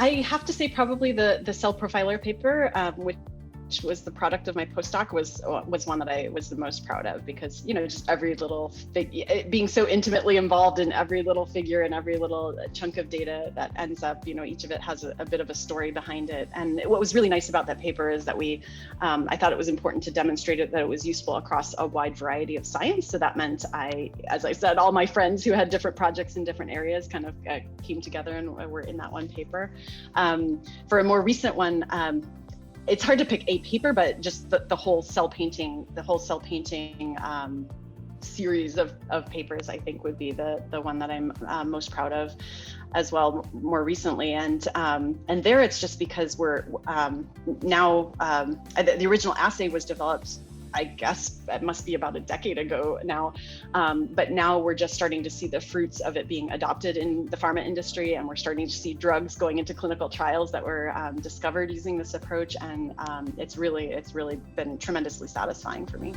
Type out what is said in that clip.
I have to say probably the cell profiler paper, which was the product of my postdoc, was one that I was the most proud of, because just every little being so intimately involved in every little figure and every little chunk of data that ends up, each of it has a bit of a story behind it. And what was really nice about that paper is that I thought it was important to demonstrate that it was useful across a wide variety of science. So that meant as I said, all my friends who had different projects in different areas kind of came together and were in that one paper. For a more recent one, it's hard to pick a paper, but just the whole cell painting, series of papers, I think would be the one that I'm most proud of as well more recently. And there it's just because we're now, the original assay was developed, I guess that must be about a decade ago now. But now we're just starting to see the fruits of it being adopted in the pharma industry, and we're starting to see drugs going into clinical trials that were discovered using this approach. And it's really been tremendously satisfying for me.